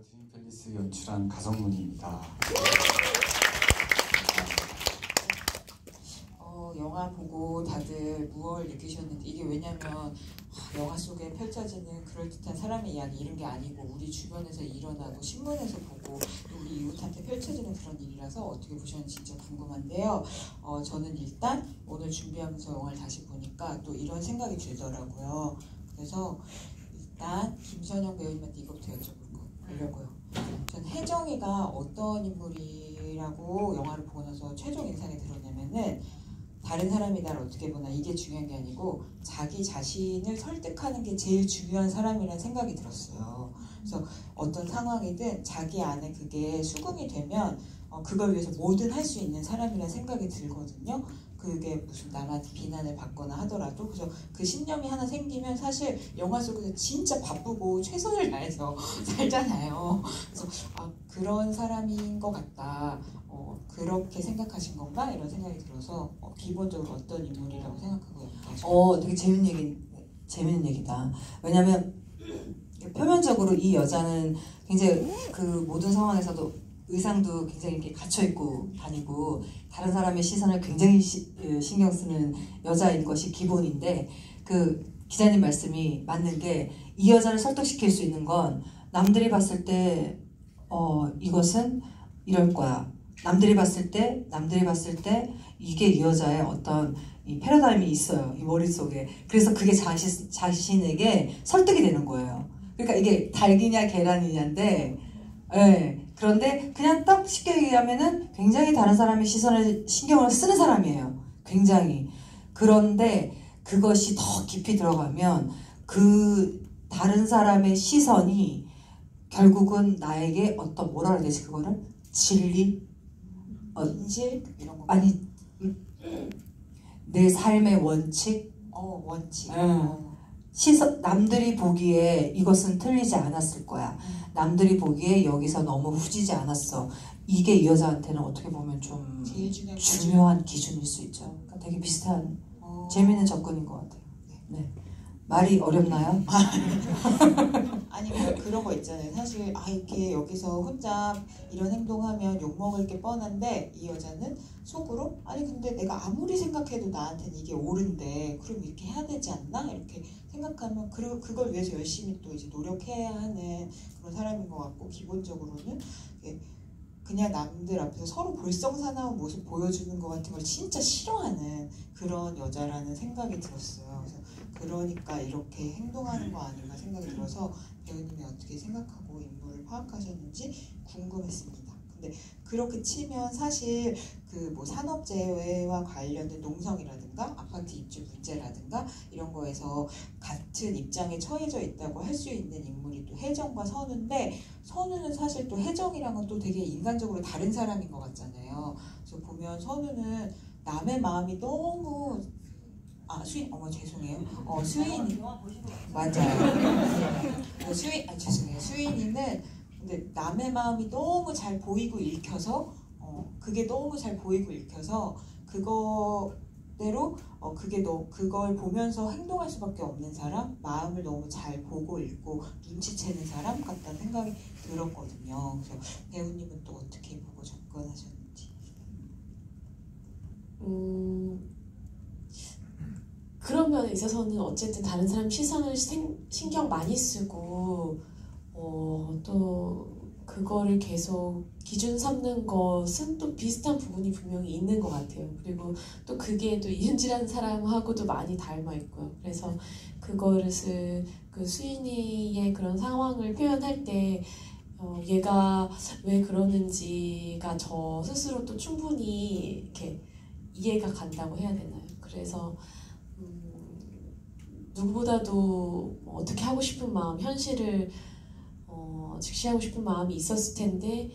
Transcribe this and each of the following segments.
드림 팰리스 연출한 가성문입니다. 영화 보고 다들 무얼 느끼셨는데, 이게 왜냐면 영화 속에 펼쳐지는 그럴듯한 사람의 이야기 이런 게 아니고 우리 주변에서 일어나고 신문에서 보고 우리 이웃한테 펼쳐지는 그런 일이라서 어떻게 보셨는지 진짜 궁금한데요. 저는 일단 오늘 준비하면서 영화를 다시 보니까 또 이런 생각이 들더라고요. 그래서 일단 김선영 배우님한테 이것부터 여쭤보려고요. 전 혜정이가 어떤 인물이라고 영화를 보고 나서 최종 인상이 들었냐면은, 다른 사람이 나를 어떻게 보나 이게 중요한 게 아니고 자기 자신을 설득하는 게 제일 중요한 사람이라는 생각이 들었어요. 그래서 어떤 상황이든 자기 안에 그게 수긍이 되면 그걸 위해서 뭐든 할 수 있는 사람이라는 생각이 들거든요. 그게 무슨 남한테 비난을 받거나 하더라도. 그래서 그 신념이 하나 생기면 사실 영화 속에서 진짜 바쁘고 최선을 다해서 살잖아요. 그래서 그런 사람인 것 같다. 그렇게 생각하신 건가? 이런 생각이 들어서 기본적으로 어떤 인물이라고 생각하고 있나요? 되게 재밌는 얘기다. 왜냐면 표면적으로 이 여자는 굉장히 그 모든 상황에서도 의상도 굉장히 이렇게 갇혀 입고 다니고 다른 사람의 시선을 굉장히 신경 쓰는 여자인 것이 기본인데, 그 기자님 말씀이 맞는 게, 이 여자를 설득시킬 수 있는 건 남들이 봤을 때 이것은 이럴 거야. 남들이 봤을 때 이게 이 여자의 어떤 이 패러다임이 있어요, 이 머릿속에. 그래서 그게 자신에게 설득이 되는 거예요. 그러니까 이게 닭이냐 계란이냐인데, 그런데 그냥 딱 쉽게 얘기하면은 굉장히 다른 사람의 시선을 신경을 쓰는 사람이에요. 굉장히. 그런데 그것이 더 깊이 들어가면 그 다른 사람의 시선이 결국은 나에게 어떤, 뭐라 해야 되지 그거를? 진리? 인실? 이런 거? 아니, 내 삶의 원칙? 원칙. 남들이 보기에 이것은 틀리지 않았을 거야. 남들이 보기에 여기서 너무 후지지 않았어. 이게 이 여자한테는 어떻게 보면 좀 제일 중요한 기준일 수 있죠. 그러니까 되게 비슷한 재미있는 접근인 것 같아요. 네. 말이 어렵나요? 아니 그런 거 있잖아요. 사실 이렇게 여기서 혼자 이런 행동하면 욕먹을 게 뻔한데, 이 여자는 속으로 근데 내가 아무리 생각해도 나한테는 이게 옳은데 그럼 이렇게 해야 되지 않나? 이렇게 생각하면 그걸 위해서 열심히 또 이제 노력해야 하는 그런 사람인 것 같고, 기본적으로는 그냥 남들 앞에서 서로 볼썽사나운 모습 보여주는 것 같은 걸 진짜 싫어하는 그런 여자라는 생각이 들었어요. 그러니까 이렇게 행동하는 거 아닌가 생각이 들어서 배우님이 어떻게 생각하고 인물을 파악하셨는지 궁금했습니다. 근데 그렇게 치면 사실 그 뭐 산업재해와 관련된 농성이라든가 아파트 입주 문제라든가 이런 거에서 같은 입장에 처해져 있다고 할 수 있는 인물이 또 혜정과 선우인데, 선우는 사실 또 혜정이랑은 또 되게 인간적으로 다른 사람인 것 같잖아요. 그래서 보면 선우는 남의 마음이 너무 죄송해요. 수인이 맞아요. 수인이는 근데 남의 마음이 너무 잘 보이고 읽혀서 그게 너무 잘 보이고 읽혀서 그거대로 그걸 보면서 행동할 수밖에 없는 사람, 마음을 너무 잘 보고 읽고 눈치채는 사람 같다는 생각이 들었거든요. 그래서 배우님은 또 어떻게 보고 접근하셨는지. 그런 면에 있어서는 어쨌든 다른 사람 시선을 신경 많이 쓰고 또 그거를 계속 기준 삼는 것은 또 비슷한 부분이 분명히 있는 것 같아요. 그리고 또 그게 또 이은지라는 사람하고도 많이 닮아 있고요. 그래서 그것을 그 수인이의 그런 상황을 표현할 때 얘가 왜 그러는지가 저 스스로 또 충분히 이렇게 이해가 간다고 해야 되나요? 그래서 누구보다도 어떻게 하고 싶은 마음, 현실을 직시하고 싶은 마음이 있었을 텐데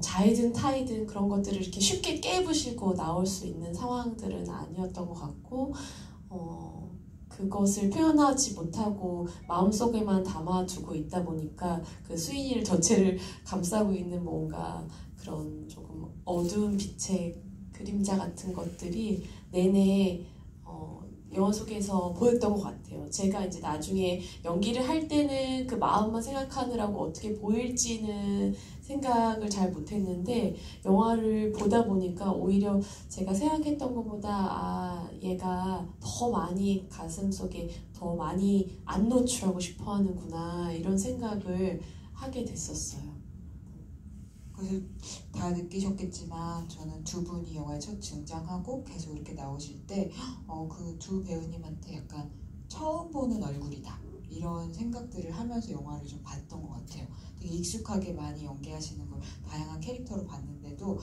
자이든 타이든 그런 것들을 이렇게 쉽게 깨부시고 나올 수 있는 상황들은 아니었던 것 같고, 그것을 표현하지 못하고 마음속에만 담아두고 있다 보니까 그 수인이를 전체를 감싸고 있는 뭔가 그런 조금 어두운 빛의 그림자 같은 것들이 내내 영화 속에서 보였던 것 같아요. 제가 이제 나중에 연기를 할 때는 그 마음만 생각하느라고 어떻게 보일지는 생각을 잘 못했는데 영화를 보다 보니까 오히려 제가 생각했던 것보다 아 얘가 더 많이 가슴속에 더 많이 안 노출하고 싶어 하는구나 이런 생각을 하게 됐었어요. 그래서 다 느끼셨겠지만 저는 두 분이 영화에 첫 등장하고 계속 이렇게 나오실 때 그 두 배우님한테 약간 처음 보는 얼굴이다 이런 생각들을 하면서 영화를 좀 봤던 것 같아요. 되게 익숙하게 많이 연기하시는 걸 다양한 캐릭터로 봤는데도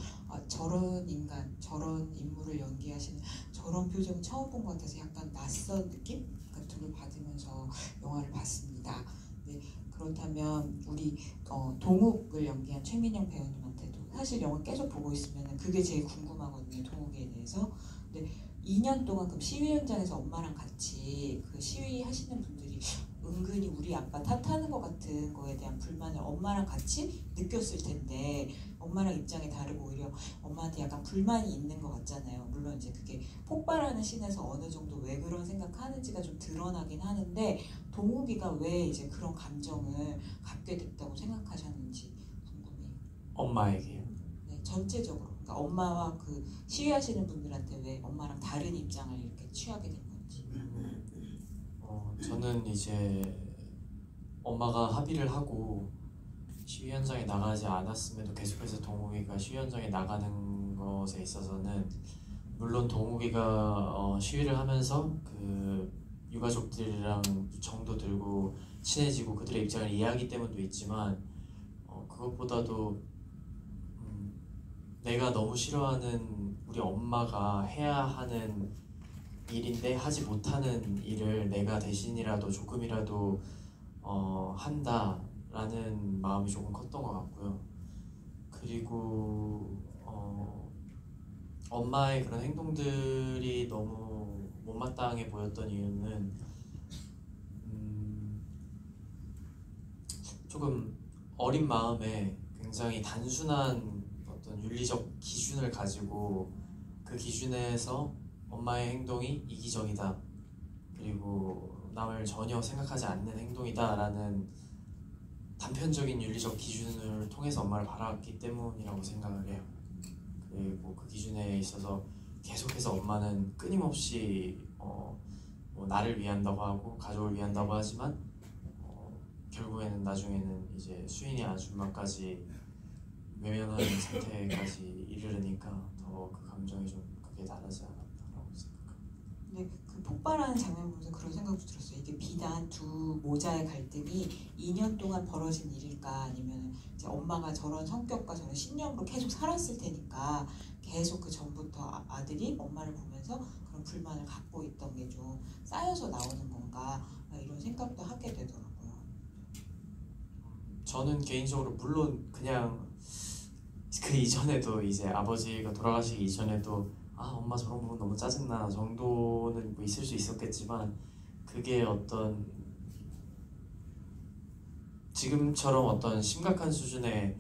저런 인간, 저런 인물을 연기하시는 저런 표정은 처음 본 것 같아서 약간 낯선 느낌 같은 걸 받으면서 영화를 봤습니다. 네, 그렇다면 우리 동욱을 연기한 최민영 배우님한테도 사실 영화 계속 보고 있으면 그게 제일 궁금하거든요. 동욱에 대해서. 근데 2년 동안 그럼 시위 현장에서 엄마랑 같이 그 시위 하시는 분들이 은근히 우리 아빠 탓하는 것 같은 거에 대한 불만을 엄마랑 같이 느꼈을 텐데 엄마랑 입장이 다르고 오히려 엄마한테 약간 불만이 있는 것 같잖아요. 물론 이제 그게 폭발하는 씬에서 어느 정도 왜 그런 생각하는지가 좀 드러나긴 하는데 동욱이가 왜 이제 그런 감정을 갖게 됐다고 생각하셨는지 궁금해요. 엄마에게요. 네, 전체적으로. 그러니까 엄마와 그 시위하시는 분들한테 왜 엄마랑 다른 입장을 이렇게 취하게 된 건지. 저는 이제 엄마가 합의를 하고 시위 현장에 나가지 않았음에도 계속해서 동욱이가 시위 현장에 나가는 것에 있어서는 물론 동욱이가 시위를 하면서 그 유가족들이랑 정도 들고 친해지고 그들의 입장을 이해하기 때문도 있지만 그것보다도 내가 너무 싫어하는 우리 엄마가 해야 하는 일인데 하지 못하는 일을 내가 대신이라도 조금이라도 한다라는 마음이 조금 컸던 것 같고요. 그리고 엄마의 그런 행동들이 너무 못마땅해 보였던 이유는 조금 어린 마음에 굉장히 단순한 어떤 윤리적 기준을 가지고 그 기준에서 엄마의 행동이 이기적이다 그리고 남을 전혀 생각하지 않는 행동이다 라는 단편적인 윤리적 기준을 통해서 엄마를 바라봤기 때문이라고 생각을 해요. 그리고 그 기준에 있어서 계속해서 엄마는 끊임없이 뭐 나를 위한다고 하고 가족을 위한다고 하지만 결국에는 나중에는 이제 수인이 아줌마까지 외면하는 상태까지 이르르니까 더 그 감정이 좀 크게 다르지 않았나라고 생각합니다. 근데 그 폭발하는 장면 보면서 그런 생각도 들었어요. 이게 비단 두 모자의 갈등이 2년 동안 벌어진 일일까 아니면 이제 엄마가 저런 성격과 저런 신념으로 계속 살았을 테니까 계속 그 전부터 아들이 엄마를 보면서 그런 불만을 갖고 있던 게 좀 쌓여서 나오는 건가 이런 생각도 하게 되더라고요. 저는 개인적으로 물론 그냥 그 이전에도 이제 아버지가 돌아가시기 이전에도 엄마 저런 부분 너무 짜증나 정도는 뭐 있을 수 있었겠지만 그게 어떤 지금처럼 어떤 심각한 수준의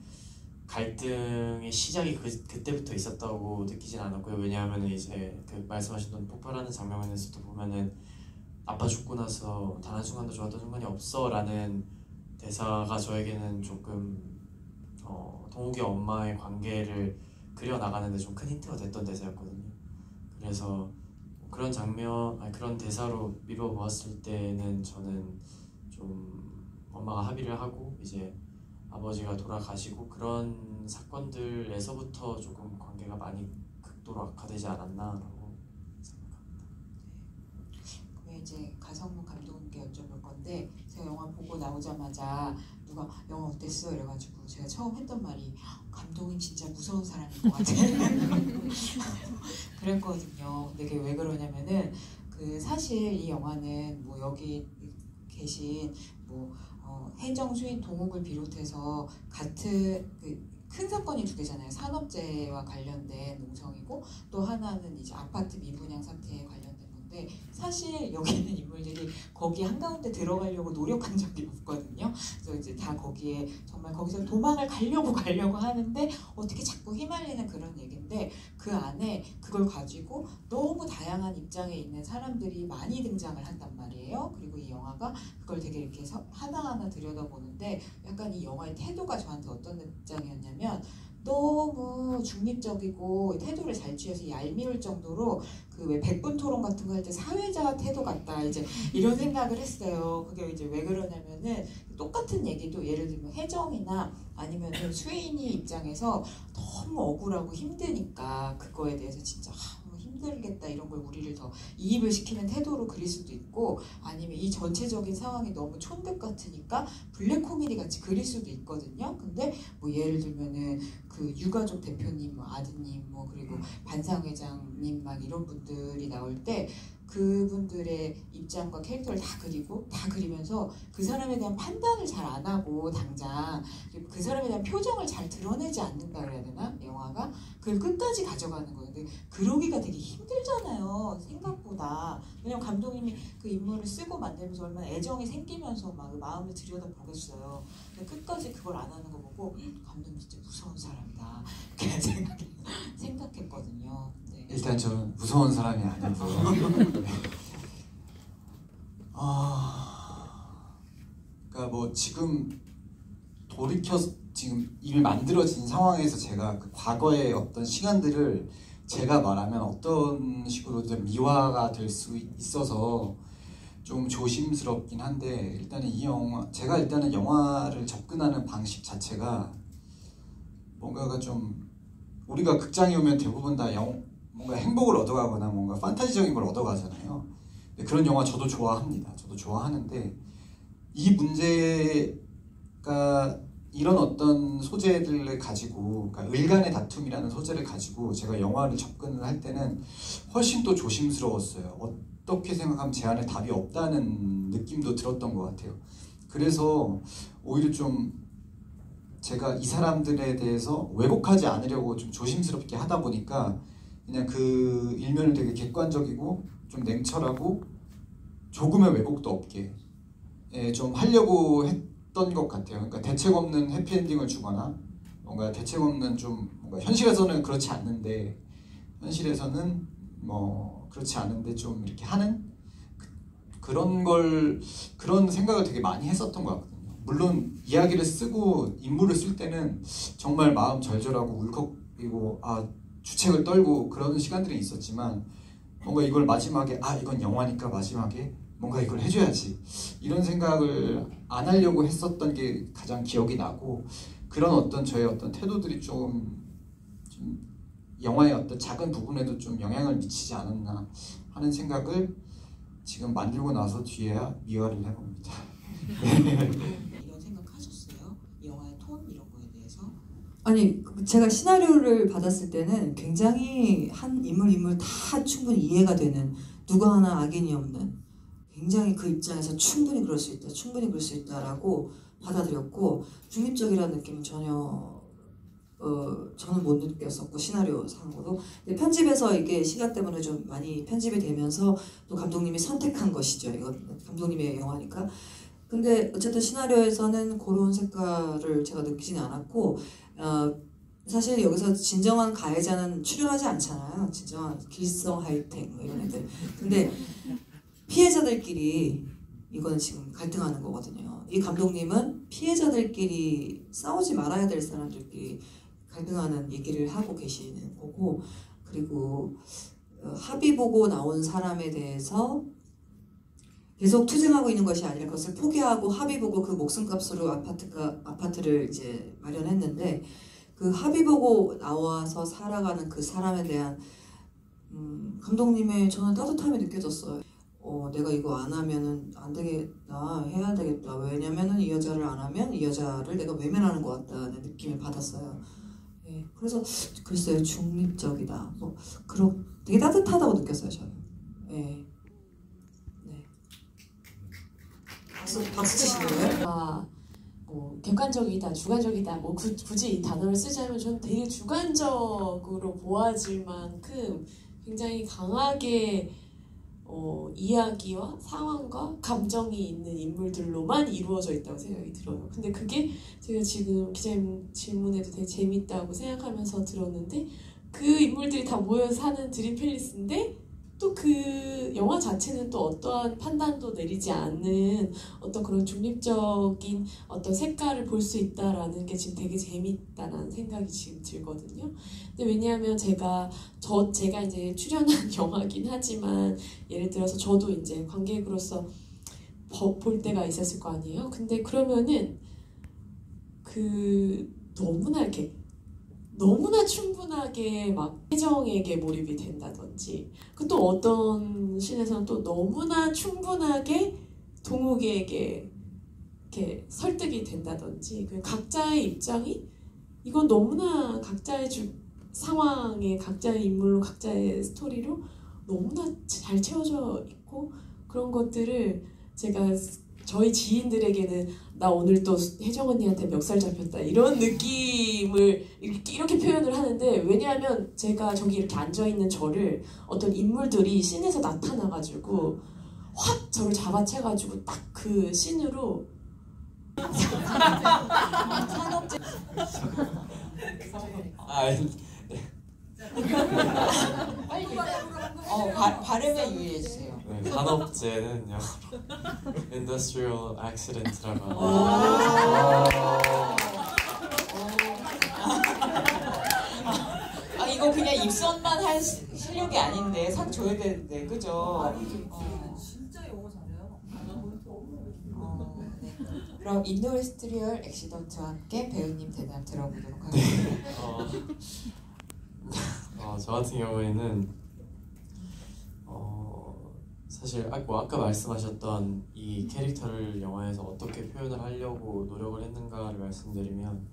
갈등의 시작이 그때부터 있었다고 느끼진 않았고요. 왜냐하면 이제 그 말씀하신 폭발하는 장면에서도 보면은 아빠 죽고 나서 단 한순간도 좋았던 순간이 없어 라는 대사가 저에게는 조금 동욱이 엄마의 관계를 그려나가는데 좀 큰 힌트가 됐던 대사였거든요. 그래서 그런 장면, 그런 대사로 미뤄보았을 때는 저는 좀 엄마가 합의를 하고 이제 아버지가 돌아가시고 그런 사건들에서부터 조금 관계가 많이 극도로 악화되지 않았나라고 생각합니다. 그럼 이제 가성문 감독님께 여쭤볼 건데 제가 영화 보고 나오자마자 누가 영화 어땠어? 이래가지고 제가 처음 했던 말이 감독님 진짜 무서운 사람인 것 같아요. 그랬거든요. 근데 그게 왜 그러냐면은 그 사실 이 영화는 뭐 여기 계신 뭐 혜정, 수인, 동욱을 비롯해서 같은 큰 사건이 두 개잖아요. 산업재해와 관련된 농성이고 또 하나는 이제 아파트 미분양 사태에 관련된 건데 근데 사실 여기 있는 인물들이 거기 한가운데 들어가려고 노력한 적이 없거든요. 그래서 이제 다 거기에 정말 거기서 도망을 가려고 하는데 어떻게 자꾸 휘말리는 그런 얘기인데 그 안에 그걸 가지고 너무 다양한 입장에 있는 사람들이 많이 등장을 한단 말이에요. 그리고 이 영화가 그걸 되게 이렇게 하나하나 들여다보는데 약간 이 영화의 태도가 저한테 어떤 입장이었냐면 너무 중립적이고 태도를 잘 취해서 얄미울 정도로 그 왜 백분 토론 같은 거 할 때 사회자 태도 같다 이제 이런 생각을 했어요. 그게 이제 왜 그러냐면은 똑같은 얘기도 예를 들면 혜정이나 아니면은 수인이 입장에서 너무 억울하고 힘드니까 그거에 대해서 진짜 힘들겠다 이런 걸 우리를 더 이입을 시키는 태도로 그릴 수도 있고 아니면 이 전체적인 상황이 너무 촌극 같으니까 블랙 코미디 같이 그릴 수도 있거든요. 근데 뭐 예를 들면은 그 유가족 대표님, 뭐 아드님, 뭐 그리고 반상회장님 막 이런 분들이 나올 때 그분들의 입장과 캐릭터를 다 그리고 다 그리면서 그 사람에 대한 판단을 잘 안 하고 당장 그리고 그 사람에 대한 표정을 잘 드러내지 않는다 그래야 되나 영화가 그걸 끝까지 가져가는 거예요. 근데 그러기가 되게 힘들잖아요 생각보다. 왜냐면 감독님이 그 인물을 쓰고 만들면서 얼마나 애정이 생기면서 막 마음을 들여다보겠어요. 근데 끝까지 그걸 안 하는 거 보고 감독님 진짜 무서운 사람이다 그냥 생각했거든요. 네. 일단 저는 무서운 사람이 아니고요. 그러니까 뭐 지금 지금 이미 만들어진 상황에서 제가 그 과거의 어떤 시간들을 제가 말하면 어떤 식으로든 미화가 될 수 있어서 좀 조심스럽긴 한데 일단은 제가 일단은 영화를 접근하는 방식 자체가 뭔가가 좀 우리가 극장에 오면 대부분 다 뭔가 행복을 얻어가거나 뭔가 판타지적인 걸 얻어가잖아요. 그런 영화 저도 좋아합니다. 저도 좋아하는데 이 문제가 이런 어떤 소재들을 가지고 그러니까 을간의 다툼이라는 소재를 가지고 제가 영화를 접근을 할 때는 훨씬 또 조심스러웠어요. 어떻게 생각하면 제 안에 답이 없다는 느낌도 들었던 것 같아요. 그래서 오히려 좀 제가 이 사람들에 대해서 왜곡하지 않으려고 좀 조심스럽게 하다 보니까 그냥 그 일면을 되게 객관적이고 좀 냉철하고 조금의 왜곡도 없게 좀 하려고 했던 것 같아요. 그러니까 대책 없는 해피엔딩을 주거나 뭔가 대책 없는 좀 뭔가 현실에서는 그렇지 않는데 현실에서는 뭐 그렇지 않은데 좀 이렇게 하는 그런 생각을 되게 많이 했었던 것 같거든요. 물론 이야기를 쓰고 인물을 쓸 때는 정말 마음 절절하고 울컥이고 주책을 떨고 그런 시간들이 있었지만 뭔가 이걸 마지막에 이건 영화니까 마지막에 뭔가 이걸 해줘야지 이런 생각을 안 하려고 했었던 게 가장 기억이 나고 그런 어떤 저의 어떤 태도들이 좀 영화의 어떤 작은 부분에도 좀 영향을 미치지 않았나 하는 생각을 지금 만들고 나서 뒤에야 미화를 해봅니다. 이런 생각하셨어요? 영화의 톤 이런 거에 대해서? 아니 제가 시나리오를 받았을 때는 굉장히 한 인물 다 충분히 이해가 되는 누구 하나 악인이 없는 굉장히 그 입장에서 충분히 그럴 수 있다라고 받아들였고 중립적이라는 느낌은 전혀 저는 못 느꼈었고 시나리오 상으로. 근데 편집에서 이게 시간 때문에 좀 많이 편집이 되면서 또 감독님이 선택한 것이죠. 이거 감독님의 영화니까. 근데 어쨌든 시나리오에서는 그런 색깔을 제가 느끼지는 않았고 사실 여기서 진정한 가해자는 출연하지 않잖아요. 진정한 길성 하이텍 뭐 이런 애들. 근데 피해자들끼리 이거는 지금 갈등하는 거거든요. 이 감독님은 피해자들끼리 싸우지 말아야 될 사람들끼리 갈등하는 얘기를 하고 계시는 거고 그리고 합의 보고 나온 사람에 대해서 계속 투쟁하고 있는 것이 아니라 그것을 포기하고 합의 보고 그 목숨값으로 아파트를 이제 마련했는데 그 합의 보고 나와서 살아가는 그 사람에 대한 감독님의 저는 따뜻함이 느껴졌어요. 내가 이거 안 하면은 안 되겠다, 해야 되겠다. 왜냐면은 이 여자를 안 하면 이 여자를 내가 외면하는 것 같다는 느낌을 받았어요. 예, 그래서 글쎄요, 중립적이다. 뭐 되게 따뜻하다고 느꼈어요, 저는. 예. 네. 박수 치시는 거예요? 뭐 객관적이다, 주관적이다, 뭐 굳이 이 단어를 쓰자면 저는 되게 주관적으로 보아질 만큼 굉장히 강하게 이야기와 상황과 감정이 있는 인물들로만 이루어져 있다고 생각이 들어요. 근데 그게 제가 지금 기자님 질문에도 되게 재밌다고 생각하면서 들었는데 그 인물들이 다 모여서 사는 드림 팰리스인데 또 그 영화 자체는 또 어떠한 판단도 내리지 않는 어떤 그런 중립적인 어떤 색깔을 볼 수 있다라는 게 지금 되게 재밌다라는 생각이 지금 들거든요. 근데 왜냐하면 제가 이제 출연한 영화긴 하지만 예를 들어서 저도 이제 관객으로서 볼 때가 있었을 거 아니에요. 근데 그러면은 너무나 충분하게 막 혜정에게 몰입이 된다든지 그 또 어떤 씬에서는 또 너무나 충분하게 동욱에게 이렇게 설득이 된다든지 그냥 각자의 입장이 이건 너무나 각자의 상황에 각자의 인물로 각자의 스토리로 너무나 잘 채워져 있고 그런 것들을 제가 저희 지인들에게는 나 오늘 또 혜정 언니한테 멱살 잡혔다 이런 느낌을 이렇게 표현을 하는데 왜냐하면 제가 저기 이렇게 앉아있는 저를 어떤 인물들이 씬에서 나타나가지고 확 저를 잡아채가지고 딱 그 씬으로 산업재 발음에 유의해주세요. 네, 산업재는 영어로 Industrial Accident라고 하는데 이거 그냥 입선만 할 실력이 아닌데 상 줘야 되는데 그죠? 진짜 영어 잘해요. 네. 그럼 인더스트리얼 액시던트와 함께 배우님 대답 들어보도록 하겠습니다. 저 같은 경우에는 사실 아까 말씀하셨던 이 캐릭터를 영화에서 어떻게 표현을 하려고 노력을 했는가를 말씀드리면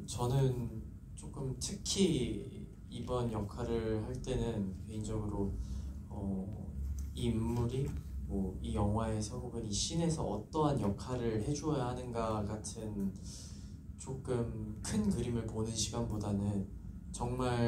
저는 조금 특히 이번 역할을 할 때는 개인적으로 이 인물이 뭐 이 영화에서 혹은 이 씬에서 어떠한 역할을 해주어야 하는가 같은 조금 큰 그림을 보는 시간보다는 정말